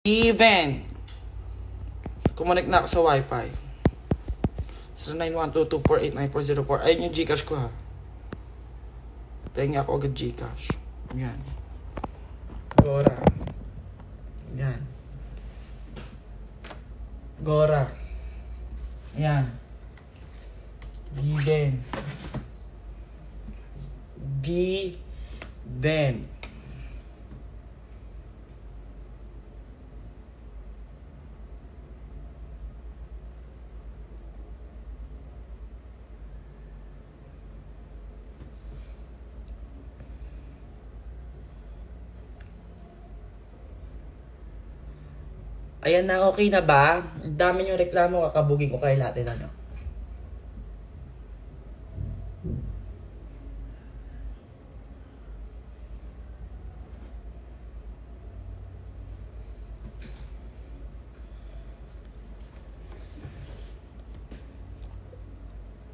Even. Kumonek na ako sa wifi. 0912248940. Ayun yung Gcash ko ha. Pahingi ako agad Gcash. Yan. Gora. Yan. Gora. Yan. Given. Given. Ayan na, okay na ba? Ang dami yung reklamo, kakabugin ko kayo natin, ano?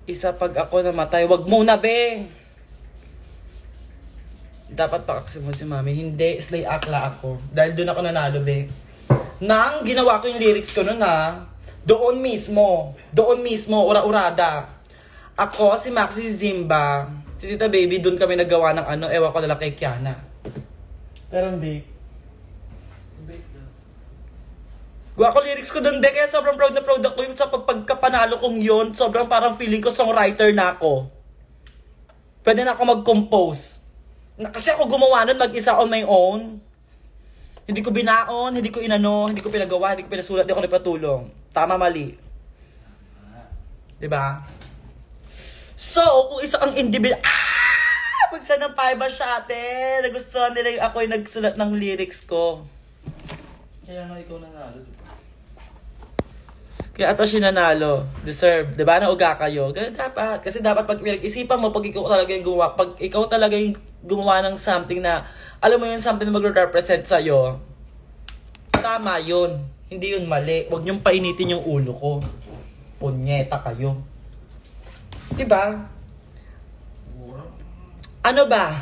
Isa pag ako namatay, wag muna, be! Dapat pakaksimod si mami. Hindi, slay akla ako. Dahil doon ako nanalo, be. Nang ginawa ko yung lyrics ko nun ha, doon mismo, ura-urada. Ako, si Maxi Zimba, si Tita Baby, doon kami nagawa ng ano, ewan ko na lang kay Kiana. Pero hindi. Gawa ko lyrics ko doon, be, kaya sobrang proud na proud ako yung sa pagkapanalo kong yun. Sobrang parang feeling ko songwriter na ako. Pwede na ako mag-compose. Kasi ako gumawa nun mag-isa on my own. Hindi ko binaon, hindi ko inano, hindi ko pinagawa, hindi ko pinasulat, hindi ko nagpatulong. Tama, mali. Diba? So, kung isa ang individual, magsa ng paiba siya ate, nagustuhan nila yung ako yung nagsulat ng lyrics ko. Kaya nga ikaw nanalo, diba? Kaya ito siya nanalo. Deserve. Diba? Nauga kayo. Ganun dapat. Kasi dapat pag pinag-isipan mo, pag ikaw talaga yung gumawa, pag ikaw talaga yung gumawa ng something na, alam mo yun, something na mag-represent sa'yo, tama yun. Hindi yun mali. Huwag niyong painitin yung ulo ko. Punyeta kayo. Diba? Ano ba?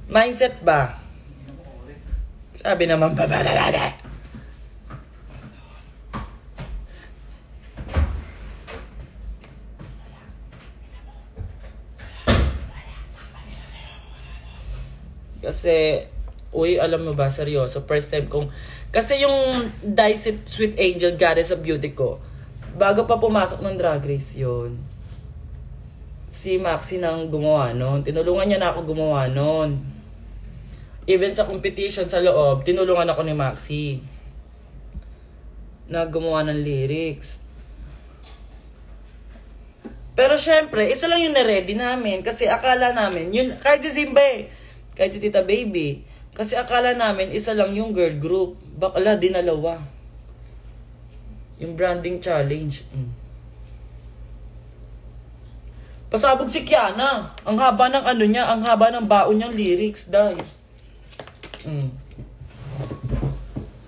Mindset ba? Sabi naman, babalala. Kasi, uy, alam mo ba, seryoso, first time kong, kasi yung Dicey Sweet Angel, Goddess of Beauty ko, bago pa pumasok ng Drag Race yun, si Maxi nang gumawa nun, tinulungan niya na ako gumawa nun. Even sa competition sa loob, tinulungan ako ni Maxi na gumawa ng lyrics. Pero syempre, isa lang yung na-ready namin, kasi akala namin, yun, kahit si Zimba kahit si Tita Baby. Kasi akala namin, isa lang yung girl group. Bakla, dinalawa. Yung branding challenge. Pasabog si Kiana. Ang haba ng ano niya, ang haba ng baon niyang lyrics, dahil.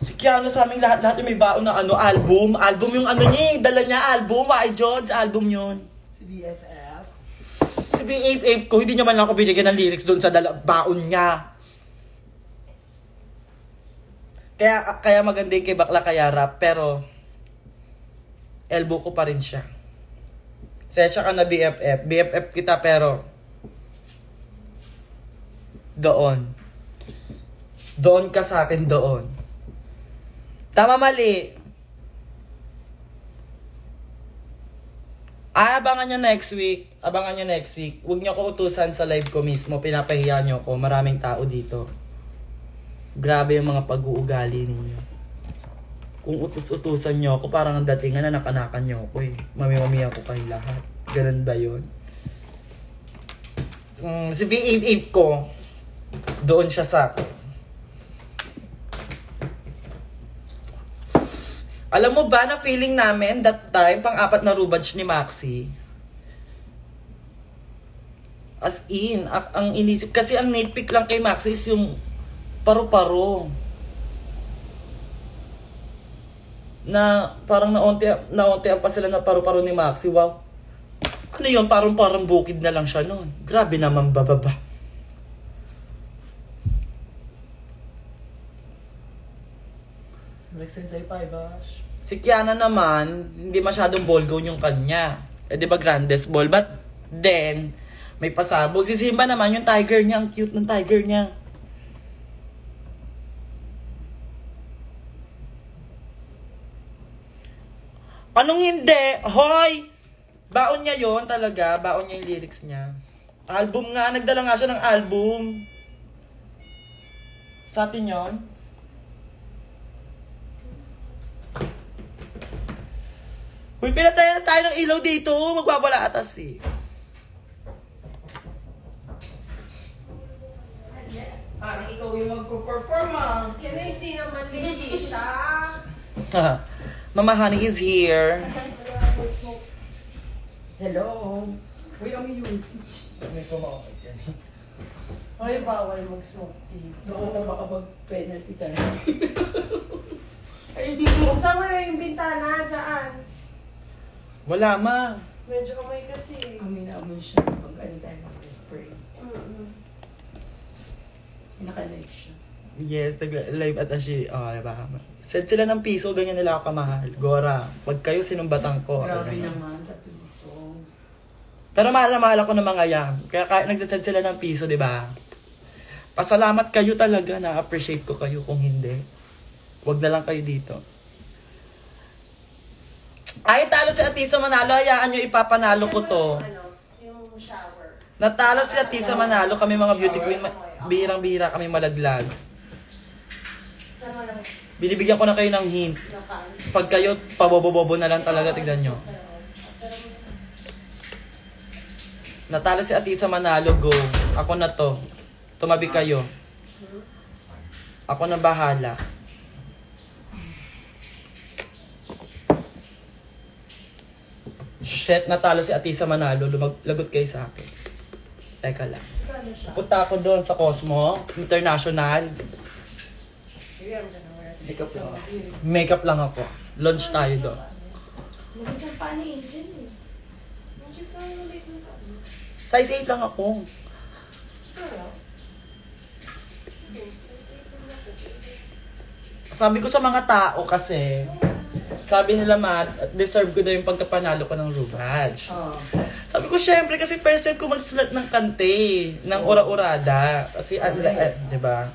Si Kiana sa aming lahat may baon na ano, album. Album yung ano niya, dala niya album. Ay, Jones, album yun. Si BFF. Si BFF ko, hindi niya man lang ako binigyan ng lyrics doon sa baon niya. Kaya maganda yung kay Bakla kaya rap, pero elbow ko pa rin siya. Sensya ka na BFF. BFF kita, pero doon. Doon ka sa akin doon. Tama, mali. Abangan nyo next week. Abangan nyo next week. Huwag nyo ako utusan sa live ko mismo. Pinapahiya nyo ako. Maraming tao dito. Grabe yung mga pag-uugali ninyo. Kung utus-utusan nyo ako, parang ang datingan na nakanakan nyo ako eh. Mami-mami ako kayo lahat. Ganun ba yun? Si VAV ko, doon siya sa akin. Alam mo ba na feeling namin that time, pang-apat na rubadge ni Maxi? As in, ang inisip, kasi ang nitpick lang kay Maxi is yung paru-paro. Na parang naunti pa sila na paru-paro ni Maxi. Wow. Ano yun? Parang bukid na lang siya noon. Grabe naman bababa. Nag-send sa'yo 5, Ash. Si Kiana naman, hindi masyadong ball gown yung kanya. Eh, di ba grandest ball? But then, may pasabog. Si Simba naman, yung tiger niya, ang cute ng tiger niya. Anong hindi? Hoy! Baon niya yon talaga. Baon niya yung lyrics niya. Album nga. Nagdala nga siya ng album. Sa atin yun? Uy, pinatayan na tayo ng ilaw dito. Magbabala atas eh. Parang ikaw yung magpo-perform ah. Can I see naman lady siya? Mama Honey is here. Hello. Uy, ang music. May kumakit yan. Hoy, bawal mag-smoke tea. Doon na baka mag-penalty tayo. Ay, buksan mo na yung bintana dyan. Wala, ma. Medyo amoy kasi. Amin na amin siya pag ano tayo mag-spray. Naka-live siya. Yes, live at Ashi. Oh, diba? Send sila ng piso, ganyan nila ako kamahal. Gora, pag kayo sinumbatan ko. Grabe ganyan. naman sa piso. Pero mahal na mahal ako ng mga yan. Kaya kahit nagsasend sila ng piso, di ba? Pasalamat kayo talaga, na-appreciate ko kayo kung hindi. Huwag na lang kayo dito. Ay, talo si Atisa Manalo. Hayaan nyo, ipapanalo ko to. Ano, yung shower. Natalo si Atisa Manalo. Kami mga beauty queen. Bihirang-bihira kami malaglag. Saan mo lang? Binibigyan ko na kayo ng hint. Nakaan. Pag kayo, pabobo-bobo na lang talaga, tignan nyo. Natalo si Atisa Manalo, go. Ako na to. Tumabi kayo. Ako na bahala. Shit, natalo si Atisa Manalo. Lagot kayo sa akin. Teka lang. Punta ako doon sa Cosmo International. Makeup lang. Makeup lang ako. Lunch tayo doon. Magandang pa ni Angel eh. Angel pa yung ulit ng tabi. Size 8 lang ako. Sabi ko sa mga tao kasi, sabi nila, Matt, deserve ko na yung pagkapanalo ko ng Rubaj. Oh. Sabi ko, syempre, kasi first time ko magsulat ng kante, ng ora-orada. Kasi, diba?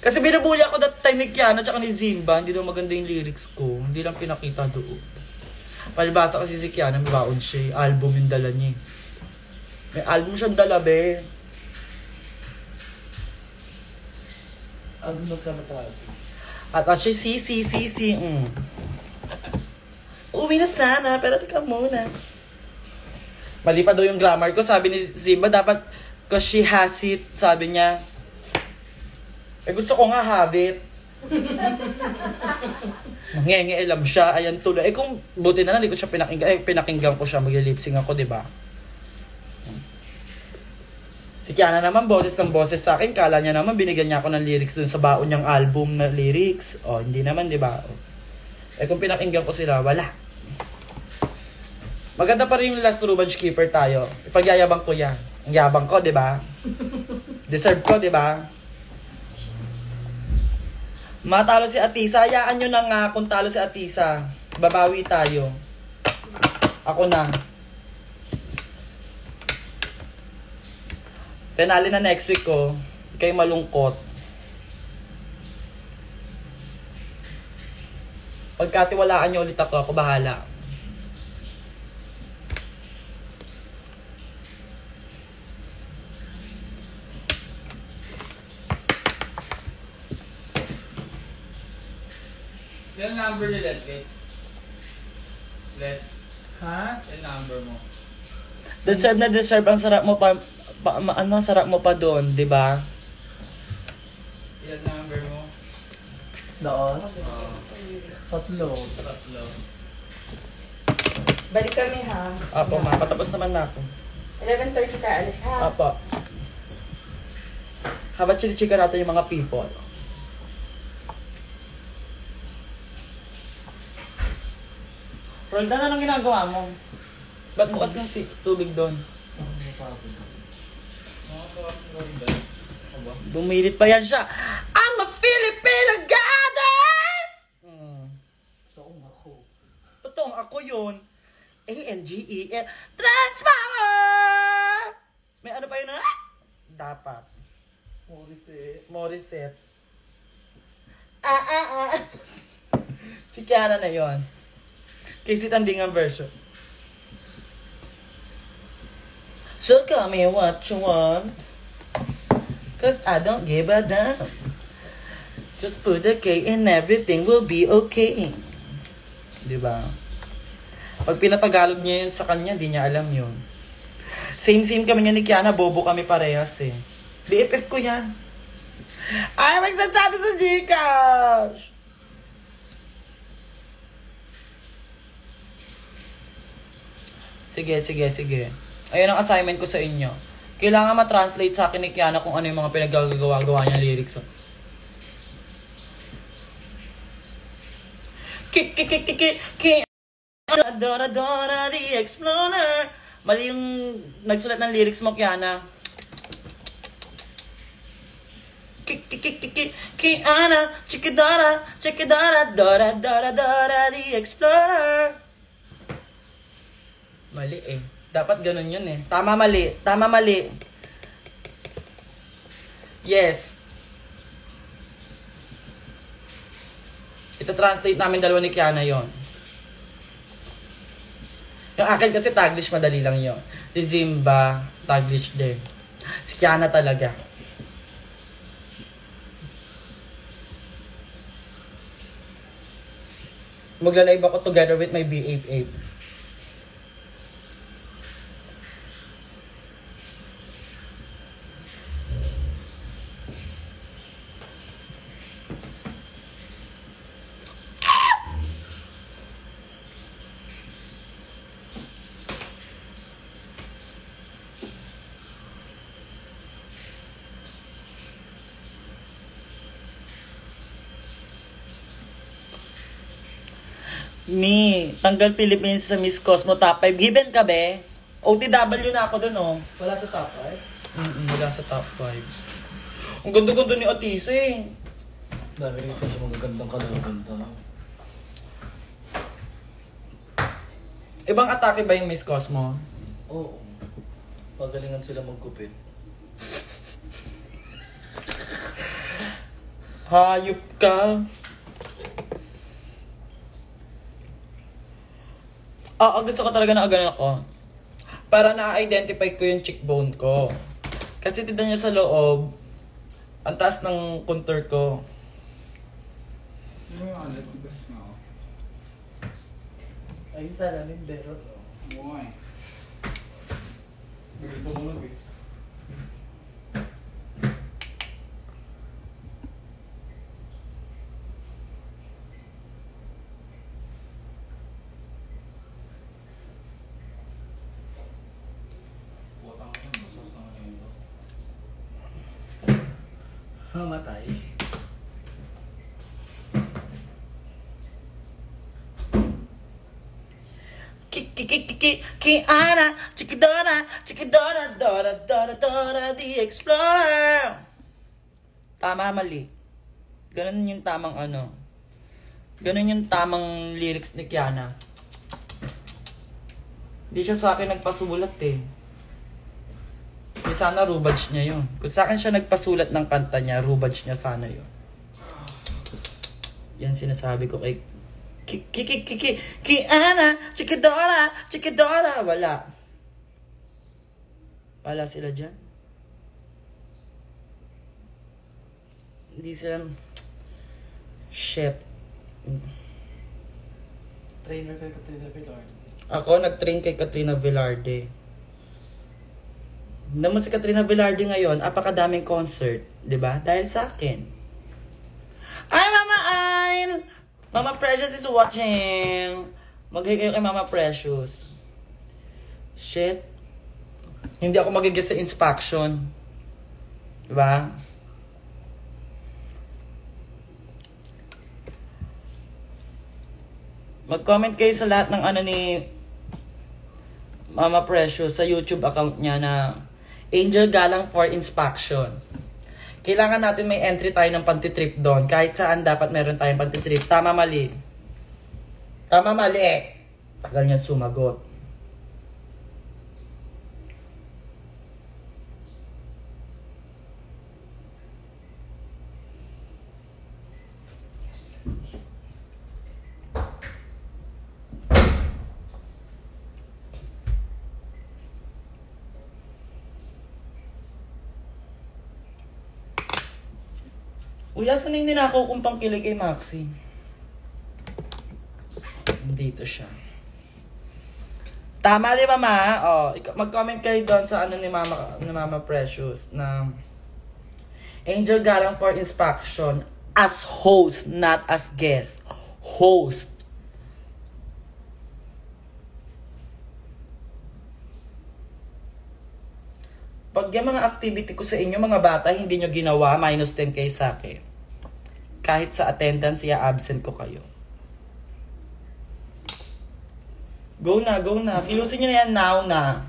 Kasi binabuli ako that time ni Kiana tsaka ni Zimba, hindi daw maganda yung lyrics ko. Hindi lang pinakita doon. Palibasa kasi si Kiana, may baon siya. Album yung dala niya. May album siyang dala, be. Album nagsama tayo. At siya, si. Uwi na sana, pero teka muna. Mali pa daw yung grammar ko. Sabi ni Zimba, dapat, cause she has it, sabi niya. Eh, gusto ko nga have it. Nangenge-elam siya, ayan tuloy. Eh, kung buti na lang, hindi ko siya pinakinggan ko siya, magli-lipsing ako, di ba? Si Kiana naman, boses ng boses sa akin. Kala niya naman, binigyan niya ako ng lyrics dun sa baon niyang album na lyrics. O, hindi naman, di ba? Eh, kung pinakinggan ko sila, wala. Maganda pa rin yung last Rubaj Keeper tayo. Ipagyayabang ko yan. Ang yabang ko, di ba? Deserve ko, di ba? Matalo si Atisa. Hayaan nyo na nga kung talo si Atisa. Babawi tayo. Ako na. Finale na next week ko. Kayo malungkot. Pagkatiwalaan nyo ulit ako bahala. Yung number ni Leslie? Les, Ha? yung number mo. Deserve na deserve. Ang sarap mo pa, ano, sarap mo pa doon, di ba? Yung number mo? Doon? Oo. Tatlo. Tatlo. Balik kami ha. Apo, ma. Patapos naman na ako. 11:30 ka alis ha. Apo. Habang chinichika natin yung mga people. Roldan, anong ginagawa mo? Ba't bukas ng tubig doon? Mga kawasan ko rin ba? Ako ba? Bumilit pa yan siya. I'm a Filipino guy! A-N-G-E-L. Transpower! May ano pa yun na? Dapat. Morissette. Si Kiana na yon. Casey Tandingan version. So call me what you want, 'cause I don't give a damn. Just put a K and everything will be okay. Diba? Pag pinatagalog niya yun sa kanya, di niya alam yun. Same kami niya ni Kiana, bobo kami parehas eh. BFF ko yan. Ay, magsasabi sa Gcash! Sige. Ayun ang assignment ko sa inyo. Kailangan ma-translate sa akin ni Kiana kung ano yung mga pinagagawa-gawa niya lyrics. Dora the Explorer. Mali yung nagsulat ng lyrics mo, Kiana. Kiana, Chikidora, Dora the Explorer. Mali eh. Dapat ganun yun eh. Tama, mali. Yes. Ito-translate namin dalawa ni Kiana yon. Yung akin kasi Taglish, madali lang yon. Si Zimba, Taglish din. Si Kiana talaga. Magla-live ako together with my BFF. Tanggal Philippines sa Miss Cosmo Top 5. Given ka, be? OTW na ako dun, oh. Wala sa top, right? Wala sa top 5. Ang ganda-ganda ni Otis, eh. Dami rin sa magagandang kalaganda. Ibang atake ba yung Miss Cosmo? Oo. Pagalingan sila magkupit. Hayop ka. Gusto ko talaga na ganun ako. Para na-identify ko yung cheekbone ko. Kasi tignan niya sa loob, ang taas ng contour ko. Ayun sa namin, pero Why? Ganito mo na, babe. mamatay. Kiana, Chikidora, Dora, the Explorer. Tama, mali. Ganun yung tamang ano. Ganun yung tamang lyrics ni Kiana. Hindi siya sa akin nagpasulat eh. Di sana rubadge niya yun. Kung sa akin siya nagpasulat ng kanta niya, rubadge niya sana yun. Yan sinasabi ko kay Kiana, Chikidora. Wala sila dyan. Hindi sila... Shit. Trainer kay Katrina Velarde. Ako nag-train kay Katrina Velarde. Naman si Katrina Velarde ngayon, apakadaming concert, 'di ba? Dahil sa akin. Ay, Mama Ail! Mama Precious is watching. Mag-hi kayo kay Mama Precious. Shit. Hindi ako magigit sa inspection. 'Di ba? Mag-comment kayo sa lahat ng ano ni Mama Precious sa YouTube account niya na Angel Galang for Inspection. Kailangan natin may entry tayo ng pantitrip doon. Kahit saan dapat meron tayong pantitrip. Tama, mali. Tama, mali. Tagal niyan sumagot. Uy, asan na yung ninakaw kong pangkilay kay Maxi? Dito siya. Tama, di ba, ma? Oh, mag-comment kayo doon sa ano ni Mama Precious na Angel Galang for inspection as host, not as guest. Host. Pag yung mga activity ko sa inyo, mga bata, hindi nyo ginawa, minus 10 kayo sa akin. Kahit sa attendance, absent ko kayo. Go na, go na. Kilusin nyo na yan now na.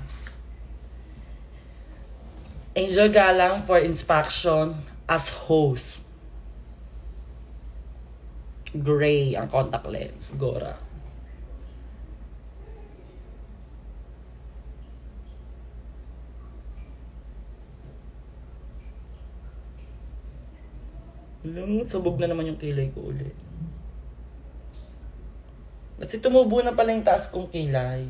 Angel Galang for inspection as host. Gray ang contact lens. Gora. Alam mo, sabog na naman yung kilay ko ulit. Kasi tumubo na pala yung taas kong kilay.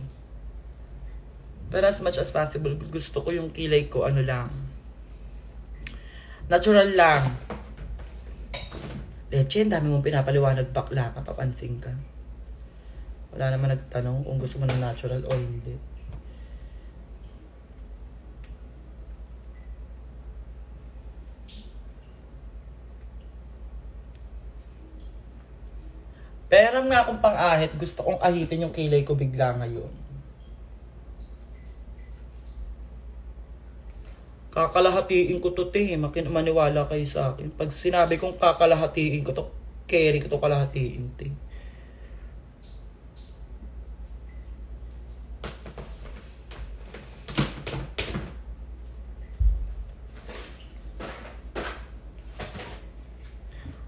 Pero as much as possible, gusto ko yung kilay ko, ano lang. Natural lang. Leche, ang dami mong pinapaliwanag, bakla ka, papansin ka. Wala naman nagtanong kung gusto mo ng natural o hindi. Pero nga akong pang-ahit, gusto kong ahitin yung kilay ko bigla ngayon. Kakalahatiin ko to, te. Maniwala kayo sa akin. Pag sinabi kong kakalahatiin ko to, carry ko to kalahatiin, te.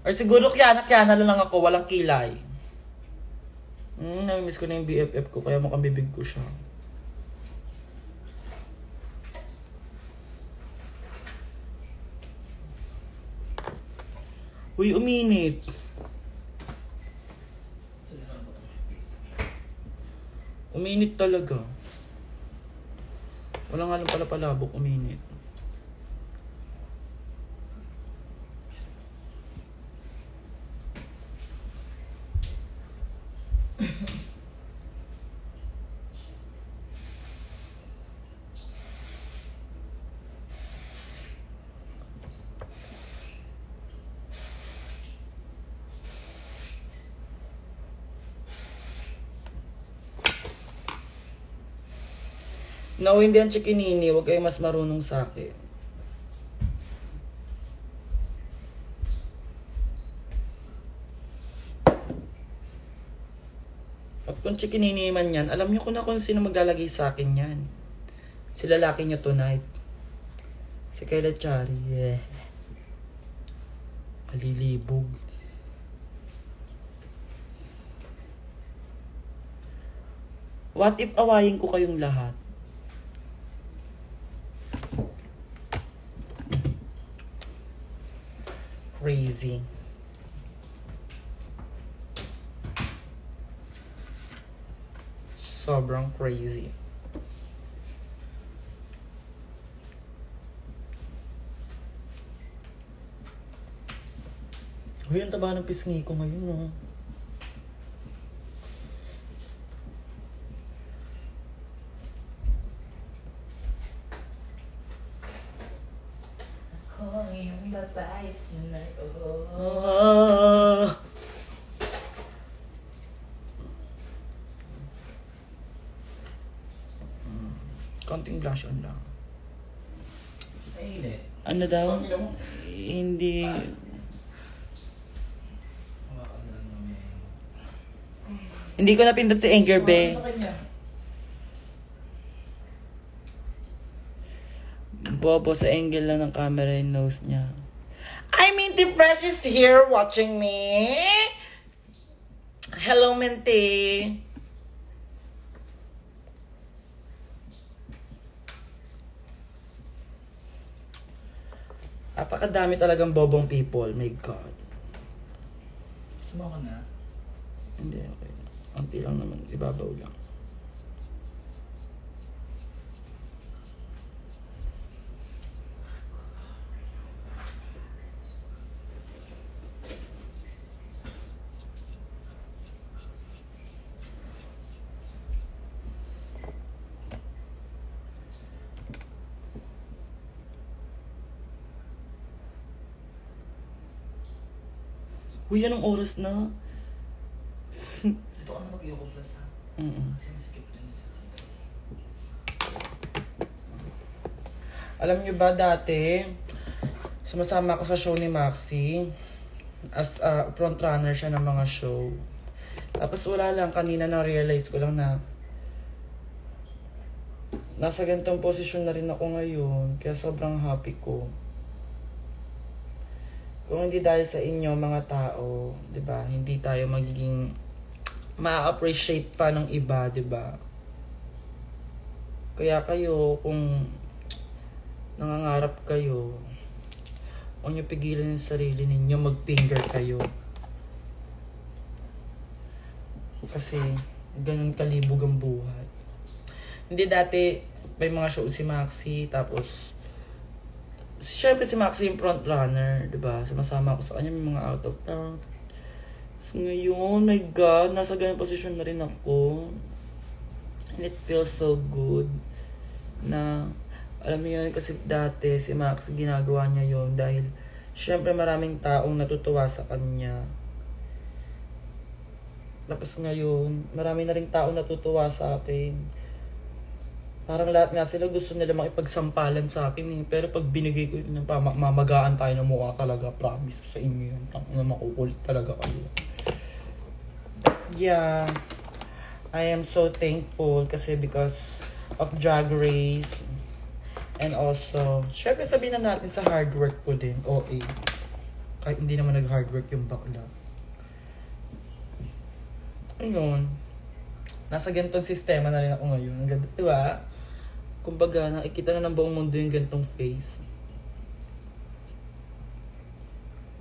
Or siguro kiyana lang ako, walang kilay. Namimiss ko na yung BFF ko, kaya mukhang bibig ko siya. Uy, uminit. Uminit talaga. Wala nga lang pala palabok, uminit. No, hindi ang chikinini. Huwag kayo mas marunong sa akin. At kung chikinini man yan, alam niyo ko na kung sino maglalagay sa akin yan. Si lalaki niyo tonight. Si Kayla Chari. Yeah. Malilibog. What if awayin ko kayong lahat? Crazy. Sobrang crazy. Uy, ang taba ng pisngi ko ngayon, oh. Konting blush on lang. Mainit. Ano daw? Hindi. Hindi ko napindot si Anger Bay. Bobo sa angle lang ng camera yung nose niya. I mean, the Fresh is here watching me. Hello, Mente. Apakadami talagang bobong people. My God. Sumo ka na? Hindi, okay. Anti lang naman. Ibabaw lang. Uy, anong oras na? Ito ka na mag-Yoko Plus ha. Kasi masikip din sa sila. Alam nyo ba dati, sumasama ako sa show ni Maxi. As frontrunner siya ng mga show. Tapos wala lang, kanina na-realize ko lang na nasa ganitong posisyon na rin ako ngayon. Kaya sobrang happy ko. Kung hindi dahil sa inyo mga tao, 'di ba? Hindi tayo magiging ma-appreciate pa ng iba, 'di ba? Kaya kayo kung nangangarap kayo, huwag niyo pigilan yung sarili ninyo, mag-finger kayo. Kasi ganun kalibog ang buhay. Hindi dati may mga show si Maxi, tapos siyempre si Maxi yung front runner, 'di ba? Sumasama ako sa kanya, may mga out of town. So ngayon, my God, nasa ganung posisyon na rin ako. And it feels so good na, alam mo yun, kasi dati si Max ginagawa niya yun dahil siyempre maraming taong natutuwa sa kanya. Tapos ngayon, marami na rin taong natutuwa sa akin. Parang lahat nga sila gusto nila makipagsampalan sa akin eh. Pero pag binigay ko yun, mamagaan tayo ng mukha talaga. Promise sa inyo yun. Na makukulit talaga kayo. Yeah. I am so thankful kasi because of Drag Race. And also, syempre sabihin na natin sa hard work ko din. OA. Kahit hindi naman nag-hard work yung bakla. Ayun. Nasa ganitong sistema na rin ako ngayon. Diba? Kumbaga, nakikita na ng buong mundo yung ganitong face.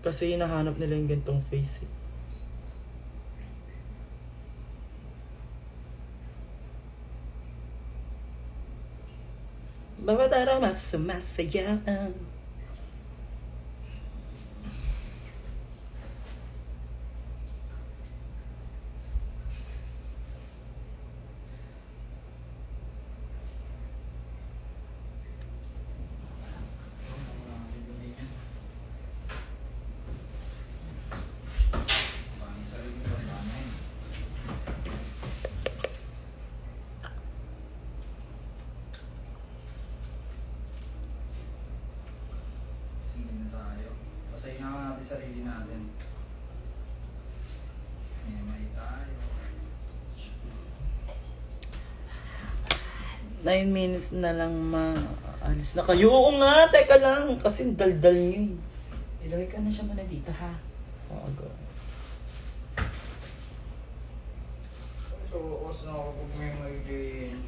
Kasi hinahanap nila yung ganitong face eh. Bawat araw mas sumasaya. Sarili natin. May tayo. 9 minutes na lang alis na kayo. Oo nga, teka lang. Kasi daldal niyo eh. Ilagay ka na siya muna dito ha. Oo, go. So, os na ako kung may din.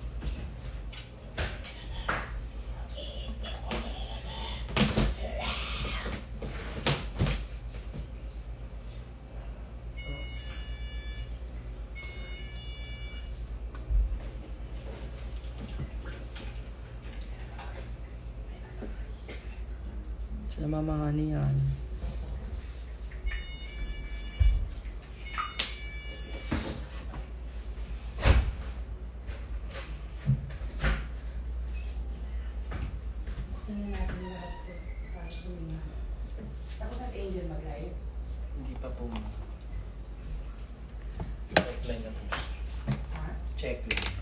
Namamahani yan. Gusto na natin lahat ito para suminga. Tapos as Angel mag-live. Hindi pa po. Checkline na po. Ha? Checkline.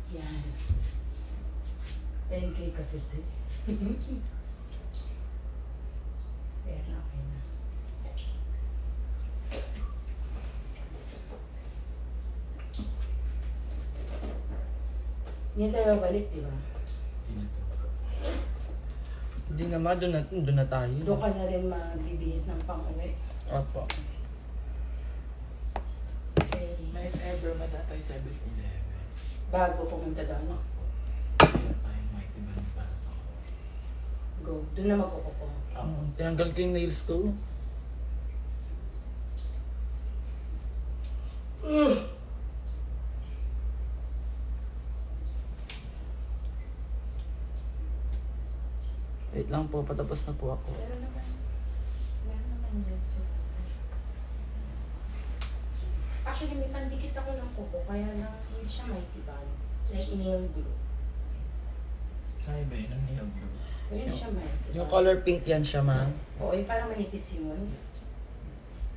Yan. 10K kasi ito. Kaya na, okay na. Hindi tayo balik, di ba? Hindi naman, doon na tayo. Doon ka na rin magbibihis ng pang-uwi. Opo. Okay. If ever matatay 7-11. Bago pumunta doon. Kaya tayo may ibang para sa ako. Go. Doon na magkukupo. Tinanggal ko yung nails ko. Wait lang po, patapos na po ako. Meron naman yun. Actually, may pandikit ako ng kuko, kaya lang hindi siya may tibag. Like nail glue. Kaya ba yun ang niyog? Yun siya may tibag. Yung color pink yan siya, ma'am. Oo, yung parang manipis yun.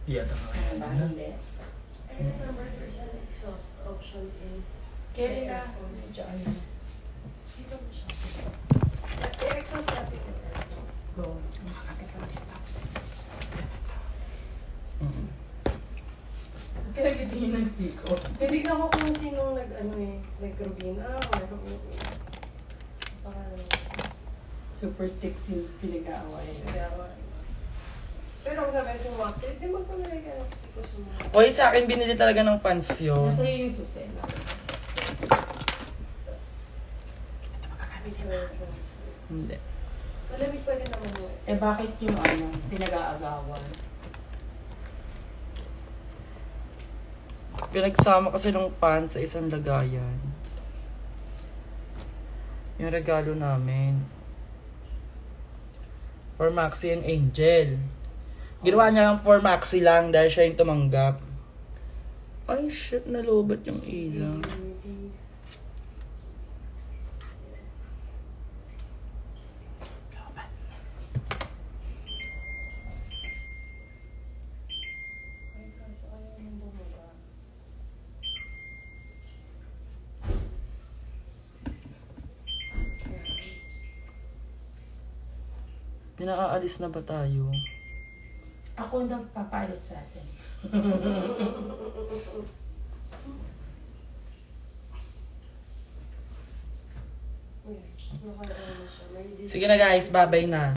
Iyata ka kaya Ano ba? na. Hindi. I remember there's an exhaust option in Kaya nila, dyan. dito mo siya. Yung exhaust natin. Go. Mm. Pinag-itingin ng stick ko. Tinignan ko kung sinong nag-Rubina. Meron pangalan. Super stick sin pinag-aaway. Pero kung sabi si Max, di magpamilay ka ng stick ko sa mga. Oy, sa akin binili talaga ng fans yun. Nasa iyo yung susi. Hindi. Malamig pa rin naman yun. Eh bakit yung pinag-aagawan? Pinagsama kasi ng fans sa isang lagayan. Yung regalo namin. For Maxi and Angel. Ginawa niya lang for Maxi lang dahil siya yung tumanggap. Ay, shit, nalobat yung ilaw. Pinakaalis na ba tayo? Ako nagpapaalis sa atin. Naka-ano siya. May Sige na guys, babay na.